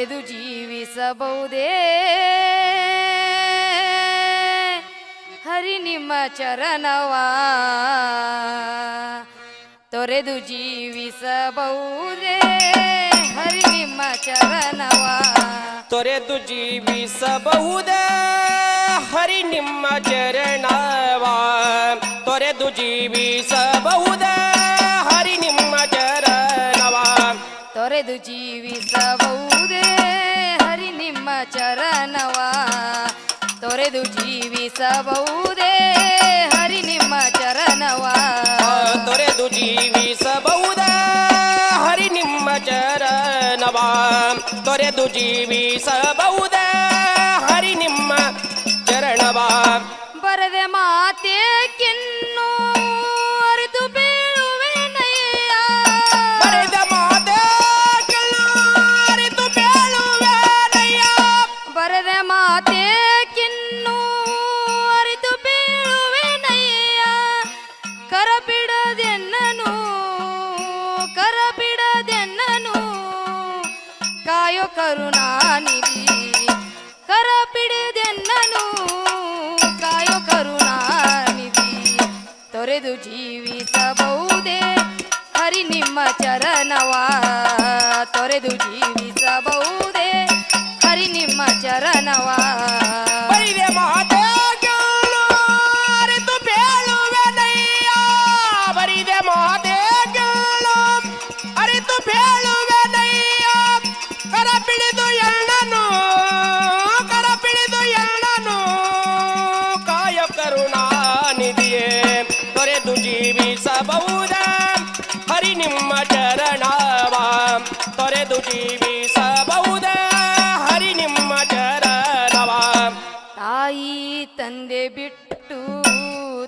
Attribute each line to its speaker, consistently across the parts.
Speaker 1: ತೊರೆದು ಜೀವಿಸಬಹುದೇ ಹರಿ ನಿಮ್ಮ ಚರಣವಾ ತೊರೆದು ಜೀವಿಸಬಹುದೇ ಹರಿ ನಿಮ್ಮ ಚರಣವಾ
Speaker 2: ತೊರೆದು ಜೀವಿಸಬಹುದೇ ಹರಿ ನಿಮ್ಮ ಚರಣವಾ ತೊರೆದು ಜೀವಿಸಬಹುದೇ ಹರಿ ನಿಮ್ಮ ಚರಣವಾ
Speaker 1: ತೊರೆದು ಜೀವಿಸಬಹುದೇ ಹರಿ ನಿಮ್ಮ ಚರಣವಾ ತೊರೆದು ಜೀವಿಸಬಹುದೇ ಹರಿ ನಿಮ್ಮ ಚರಣವಾ
Speaker 2: ತೊರೆದು ಜೀವಿಸಬಹುದೇ ಹರಿ ನಿಮ್ಮ ಚರಣವಾ ತೊರೆದು ಜೀವಿಸಬಹುದೇ ಹರಿ ನಿಮ್ಮ ಚರಣವಾ
Speaker 1: ಬರದೆ ಮಾತೇಕಿನ್ನು ಅರಿತು ಬೀಳುವೆನಯ್ಯ
Speaker 2: ಬರೆದ ಮಾತೇಕಿನ್ನು ಅರಿತು ಬೀಳುವೆನಯ್ಯ
Speaker 1: ಬರದೆ ಮಾತೇಕಿನ್ನು ಅರಿತು ಬೀಳುವೆನಯ್ಯ ಕರಬಿಡದೆನ್ನನು ಕಾಯೋ ಕರುಣಾನಿಧಿ ಕರಬಿಡದೆನ್ನನು ಕಾಯೋ ಕರುಣಾನಿಧಿ ತೊರೆದು ಜೀವಿಸಬಹುದೇ ಹರಿ ನಿಮ್ಮ ಚರಣವಾ ತೊರೆದು ಜೀವಿಸಬಹುದೇ ಹರಿ ನಿಮ್ಮ ಚರಣವಾ
Speaker 2: ಬರಿದೆ ಮಾತೇಕಿನ್ನು ಅರಿತು ಬೀಳುವೆನಯ್ಯ ಬರಿದೆ ಮಾತೇಕಿನ್ನು ಅರಿತು ಬೀಳುವೆನಯ್ಯ ಕರಪಿಡಿದು ಎಣ್ಣನು ಕಾಯ ಕರುಣಾನಿಧಿಯೇ ತೊರೆದು ಜೀವಿಸಬಹುದೇ ಹರಿ ನಿಮ್ಮ ಚರಣವಾ ತೊರೆದು ಜೀವಿಸಬಹುದೇ ಹರಿ ನಿಮ್ಮ ಚರಣವಾ
Speaker 1: ತಾಯಿ ತಂದೆ ಬಿಟ್ಟು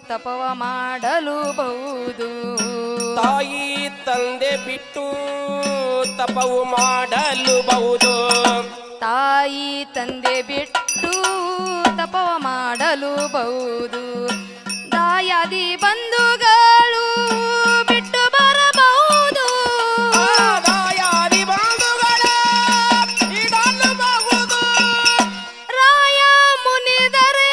Speaker 1: ತಪವ ಮಾಡಲು ಬಹುದು
Speaker 2: ತಾಯಿ ತಂದೆ ಬಿಟ್ಟು ತಪವು ಮಾಡಲುಬಹುದು
Speaker 1: ತಾಯಿ ತಂದೆ ಬಿಟ್ಟು ತಪವ ಮಾಡಲುಬಹುದು ದಾಯಾದಿ ಬಂಧುಗಳು ಬಿಟ್ಟು ಬರಬಹುದು
Speaker 2: ದಾಯಾದಿ ಬಂಧುಗಳ ಇಡಲುಬಹುದು
Speaker 1: ರಾಯ ಮುನಿದರೆ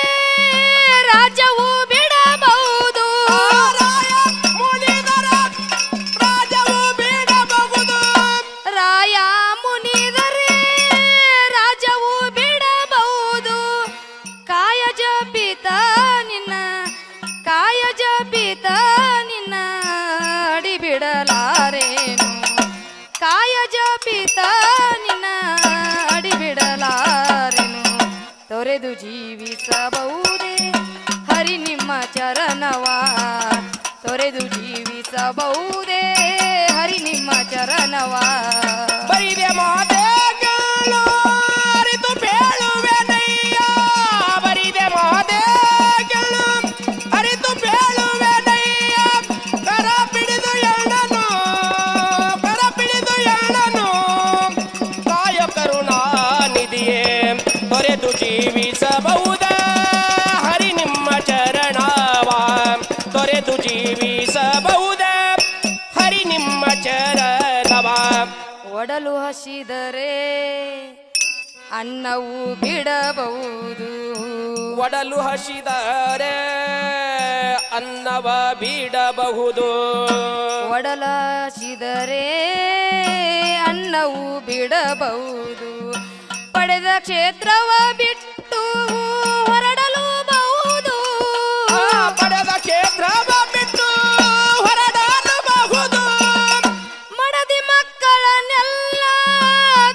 Speaker 1: ರಾಜ್ಯವು ಬಿಡಬಹುದು
Speaker 2: ರಾಯ ಮುನಿದರ ರಾಜವು ಬಿಡಬಹುದು
Speaker 1: ರಾಯ ಮುನಿದರೆ ರಾಜವು ಬಿಡಬಹುದು ಕಾಯ ಜಪಿತ ನಿನ್ನ ಅಡಿ ಬಿಡಲಾರೇನು ಕಾಯ ಜಪಿತ ನಿನ್ನ ಅಡಿ ಬಿಡಲಾರೆನು ತೊರೆದು ಜೀವಿಸಬಹುದೇ ಹರಿ ನಿಮ್ಮ ಚರಣವಾ ತೊರೆದು ಜೀವಿಸಬಹುದೇ ಹರಿ ನಿಮ್ಮ ಚರಣವಾ
Speaker 2: ಬರಿದೆ ಮಾತೇಕಿನ್ನು ಅರಿತು ಬೀಳುವೆನಯ್ಯ ಬರಿದೆ ಮಾತೇಕಿನ್ನು ಅರಿತು ಬೀಳುವೆನಯ್ಯ ಕರಪಿಡಿದು ಎಣ್ಣನು ಕಾಯ ಕರುಣಾನಿಧಿಯೇ ತೊರೆದು ಜೀವಿಸಬಹುದೇ ಹರಿ ನಿಮ್ಮ ಚರಣವಾ ತೊರೆದು ಜೀವಿಸಬಹುದೇ ಹರಿ ನಿಮ್ಮ ಚರಣವಾ
Speaker 1: ಒಡಲು ಹಸಿದರೆ ಅನ್ನವು ಬಿಡಬಹುದು
Speaker 2: ಒಡಲು ಹಸಿದರೆ ಅನ್ನವ ಬಿಡಬಹುದು
Speaker 1: ಒಡಲ ಹಸಿದರೆ ಅನ್ನವು ಬಿಡಬಹುದು ಪಡೆದ ಕ್ಷೇತ್ರವ ಬಿಟ್ಟು ಹೊರಡಲುಬಹುದು
Speaker 2: ಪಡೆದ ಕ್ಷೇತ್ರವ ಬಿಟ್ಟು ಹೊರಡಲುಬಹುದು
Speaker 1: ಮಡದಿ ಮಕ್ಕಳನ್ನೆಲ್ಲ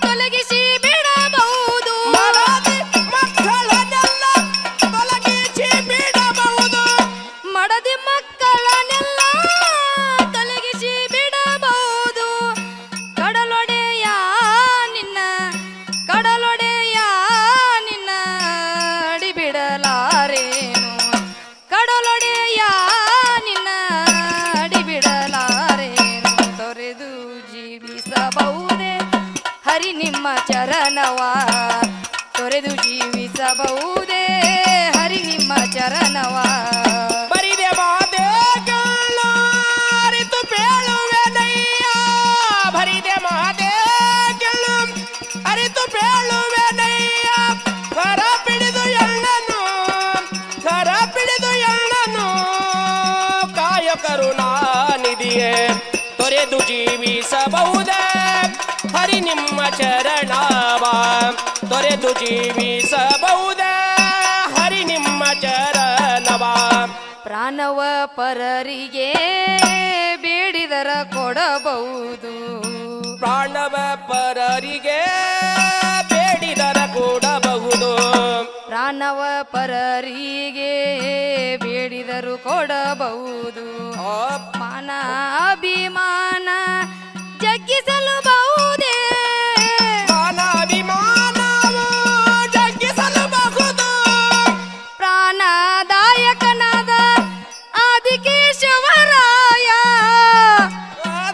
Speaker 1: ತೊಲಗಿಸಿ ಬಿಡಬಹುದು
Speaker 2: ಮಡದಿ ಮಕ್ಕಳನ್ನೆಲ್ಲ ತೊಲಗಿಸಿ ಬಿಡಬಹುದು
Speaker 1: ಮಡದಿ ಮಕ್ಕಳನ್ನೆಲ್ಲ ತೊಲಗಿಸಿ ಬಿಡಬಹುದು ಕಡಲೊಡೆಯ ನಿನ್ನ ಅಡಿ ಬಿಡಲಾರೇನು ಕಡಲೊಡೆಯ ನಿನ್ನ ಅಡಿ ಬಿಡಲಾರೇನು ತೊರೆದು ಜೀವಿಸಬಹುದೇ ಹರಿ ನಿಮ್ಮ ಚರಣವಾ ತೊರೆದು ಜೀವಿಸಬಹುದೇ ಹರಿ ನಿಮ್ಮ ಚರಣವಾ
Speaker 2: ಬರಿದೆ ಮಾತೇಕಿನ್ನು ಅರಿತು ಬೀಳುವೆನಯ್ಯ ಬರಿದೆ ಮಾತೇಕಿನ್ನು ಅರಿತು ಕರುಣಾನಿಧಿಯೇ ತೊರೆದು ಜೀವಿಸಬಹುದೇ ಹರಿ ನಿಮ್ಮ ಚರಣವ ತೊರೆದು ಜೀವಿಸಬಹುದೇ ಹರಿ ನಿಮ್ಮ ಚರಣವ
Speaker 1: ಪ್ರಾಣವ ಪರರಿಗೆ ಬೇಡಿದರ ಕೊಡಬಹುದು
Speaker 2: ಪ್ರಾಣವ ಪರರಿಗೆ ಬೇಡಿದರ ಕೊಡಬಹುದು
Speaker 1: ಪ್ರಾಣವ ಪರರಿಗೆ ಬೇಡಿದರು ಕೊಡಬಹುದು ಮಾನ ಅಭಿಮಾನ ಜಗ್ಗಿಸಲಬಹುದೇ
Speaker 2: ಮಾನಾಭಿಮಾನವು ಜಗ್ಗಿಸಲಬಹುದು
Speaker 1: ಪ್ರಾಣದಾಯಕನಾದ ಆದಿಕೇಶವರಾಯ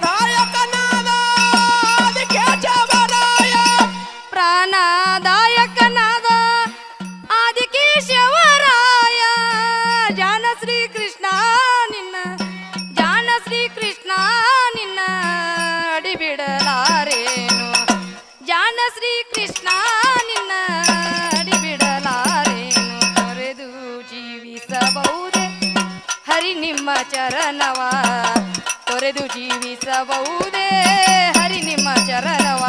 Speaker 2: ದಾಯಕನಾದ ಆದಿಕೇಶವರಾಯ
Speaker 1: ಪ್ರಾಣದಾಯಕನಾದ ಆದಿಕೇಶವರಾಯ ಜಾನ ಶ್ರೀ ಕೃಷ್ಣ ನಿನ್ನ ಜಾನ ಶ್ರೀ ಕೃಷ್ಣ ನಿನ್ನ ಅಡಿಬಿಡಲಾರೇನು ಜಾನ ಶ್ರೀ ಕೃಷ್ಣ ನಿನ್ನ ಅಡಿಬಿಡಲಾರೇನು ತೊರೆದು ಜೀವಿಸಬಹುದೇ ಹರಿ ನಿಮ್ಮ ಚರಣವ ತೊರೆದು ಜೀವಿಸಬಹುದೇ ಹರಿ ನಿಮ್ಮ ಚರಣವ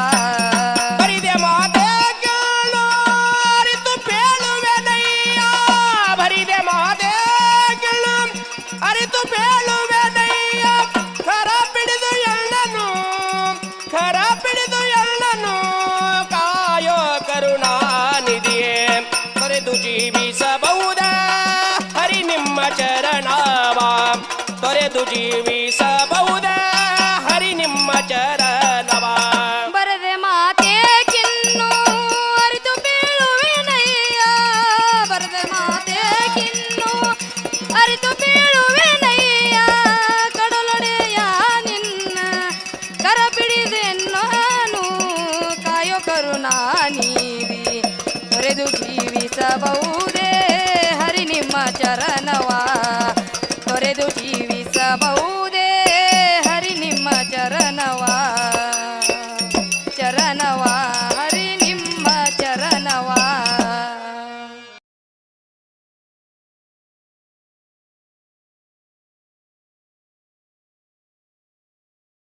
Speaker 2: ಬರಿದೆ ಮಾತೆಗಳು ಅರಿತು ಪೇಳುವೆನಯ್ಯ ಬರಿದೆ ಮಾತೆಗಳು ಅರಿತು ಪೇಳುವೆನಯ್ಯ ಕರ ಪಿಡಿದು ಎಳ್ಳನು ಕರ ಪಿಡಿದು ಎಳ್ಳನು ಕಾಯೋ ಕರುಣಾನಿಧಿಯೇ ತೊರೆದು ಜೀವಿಸಬಹುದಾ ಹರಿ ನಿಮ್ಮ ಚರಣವ ತೊರೆದು ಜೀವಿಸಬಹುದಾ ಹರಿ ನಿಮ್ಮ ಚರಣವ
Speaker 1: ಬರದೆ ಮಾತೇಕಿನ್ನು ಅರಿತು ಬೀಳುವೆನಯ್ಯ ಬರದೆ ಮಾತೇಕಿನ್ನು ಅರಿತು ಬೀಳುವೆನಯ್ಯ ಕಡಲೊಡೆಯ ನಿನ್ನ ಕರ ಬಿಡಿದೆನ್ನು ಕಾಯೋ ಕರುಣಾನಿಧಿ ತೊರೆದು ಜೀವಿಸಬಹುದೇ ಹರಿ ನಿಮ್ಮ ಚರಣವ ತೊರೆದು ಜೀವಿಸಬಹುದೇ ಹರಿ ನಿಮ್ಮ ಚರಣವ ಚರಣವ